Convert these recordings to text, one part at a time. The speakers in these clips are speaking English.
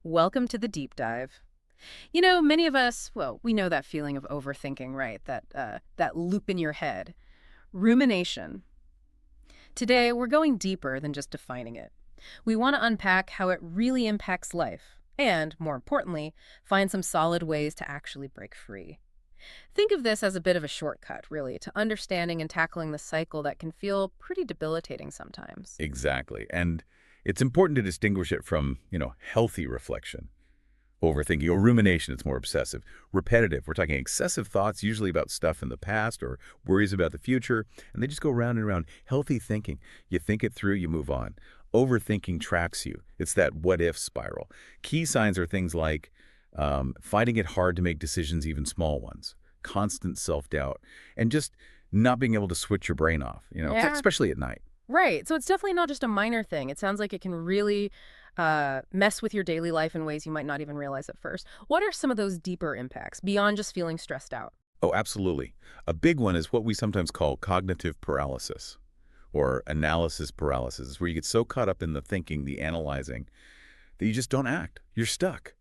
Welcome to the deep dive. You know, many of us, well, we know that feeling of overthinking, right? That loop in your head. Rumination. Today, we're going deeper than just defining it. We want to unpack how it really impacts life and, more importantly, find some solid ways to actually break free. Think of this as a bit of a shortcut, really, to understanding and tackling the cycle that can feel pretty debilitating sometimes. Exactly. And it's important to distinguish it from, healthy reflection. Overthinking or rumination, it's more obsessive. Repetitive, we're talking excessive thoughts, usually about stuff in the past or worries about the future, and they just go round and round. Healthy thinking, you think it through, you move on. Overthinking tracks you. It's that what-if spiral. Key signs are things like finding it hard to make decisions, even small ones, constant self-doubt, and just not being able to switch your brain off, Yeah. especially at night. Right. So it's definitely not just a minor thing. It sounds like it can really mess with your daily life in ways you might not even realize at first. What are some of those deeper impacts beyond just feeling stressed out? Oh, absolutely. A big one is what we sometimes call cognitive paralysis or analysis paralysis, where you get so caught up in the thinking, the analyzing, that you just don't act. You're stuck.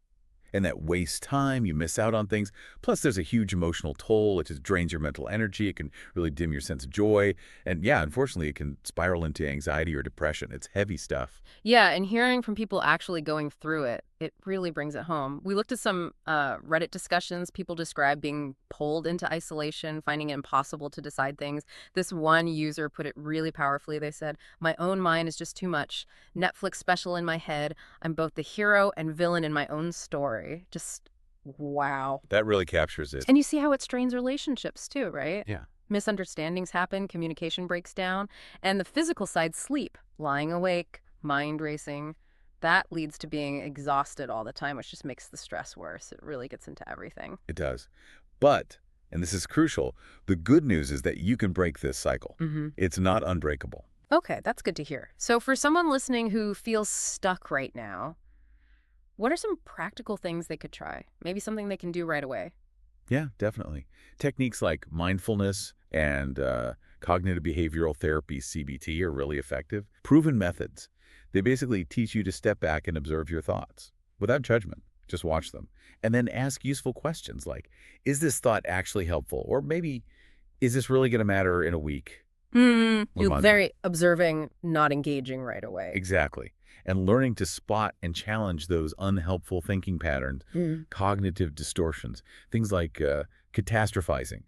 And that wastes time, you miss out on things. Plus, there's a huge emotional toll. It just drains your mental energy. It can really dim your sense of joy. And yeah, unfortunately, it can spiral into anxiety or depression. It's heavy stuff. Yeah, and hearing from people actually going through it, it really brings it home. We looked at some Reddit discussions. People describe being pulled into isolation, finding it impossible to decide things. This one user put it really powerfully. They said, "My own mind is just too much. Netflix special in my head. I'm both the hero and villain in my own story." Just wow. That really captures it. And you see how it strains relationships too, right? Yeah. Misunderstandings happen, communication breaks down, and the physical side, sleep, lying awake, mind racing, that leads to being exhausted all the time, which just makes the stress worse. It really gets into everything. It does. But, and this is crucial, the good news is that you can break this cycle. Hmm. It's not unbreakable. Okay, that's good to hear. So for someone listening who feels stuck right now, what are some practical things they could try? Maybe something they can do right away. Yeah, definitely. Techniques like mindfulness and cognitive behavioral therapy, CBT, are really effective. Proven methods. They basically teach you to step back and observe your thoughts without judgment. Just watch them. And then ask useful questions like, is this thought actually helpful? Or maybe, is this really going to matter in a week or You're month? very observing, not engaging right away. Exactly. And learning to spot and challenge those unhelpful thinking patterns, cognitive distortions, things like catastrophizing,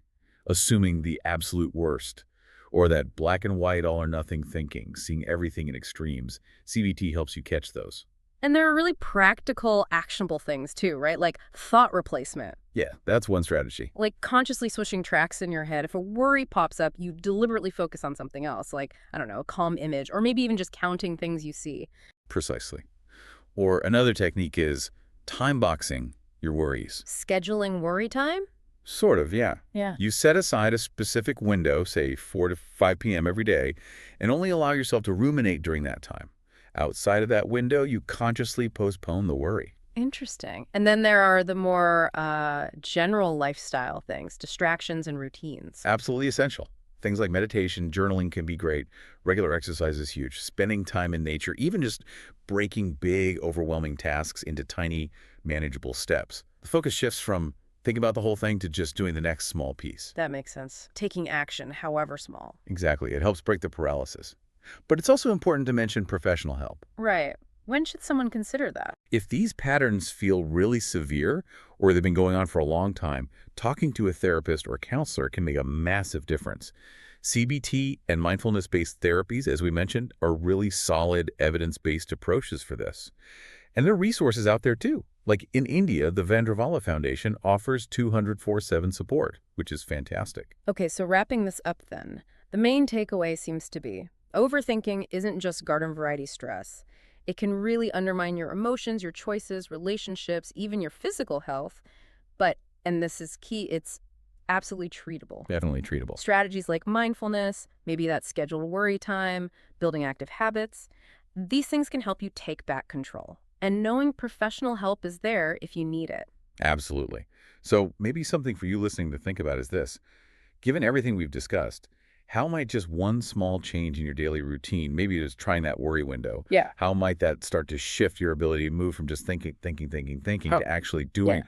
assuming the absolute worst, or that black and white, all or nothing thinking, seeing everything in extremes. CBT helps you catch those. And there are really practical, actionable things too, right? Like thought replacement, Yeah, that's one strategy. like consciously switching tracks in your head. If a worry pops up, you deliberately focus on something else, like, I don't know, a calm image, or maybe even just counting things you see. Precisely. Or another technique is time boxing your worries. Scheduling worry time? Sort of, yeah. Yeah. You set aside a specific window, say 4 to 5 p.m. every day, and only allow yourself to ruminate during that time. Outside of that window, you consciously postpone the worry. Interesting. And then there are the more general lifestyle things, distractions and routines. Absolutely essential. Things like meditation, journaling can be great. Regular exercise is huge. Spending time in nature, even just breaking big, overwhelming tasks into tiny, manageable steps. The focus shifts from thinking about the whole thing to just doing the next small piece. That makes sense. Taking action, however small. Exactly. It helps break the paralysis. But it's also important to mention professional help. Right. When should someone consider that? If these patterns feel really severe or they've been going on for a long time, talking to a therapist or counselor can make a massive difference. CBT and mindfulness-based therapies, as we mentioned, are really solid evidence-based approaches for this. And there are resources out there too. Like in India, the Vandrivala Foundation offers 204/7 support, which is fantastic. Okay, so wrapping this up then, the main takeaway seems to be overthinking isn't just garden variety stress. It can really undermine your emotions, your choices, relationships, even your physical health. But, and this is key, it's absolutely treatable. Definitely treatable. Strategies like mindfulness, maybe that scheduled worry time, building active habits, these things can help you take back control. And knowing professional help is there if you need it. Absolutely. So maybe something for you listening to think about is this. Given everything we've discussed, how might just one small change in your daily routine, maybe just trying that worry window, Yeah. how might that start to shift your ability to move from just thinking Oh, to actually yeah. doing?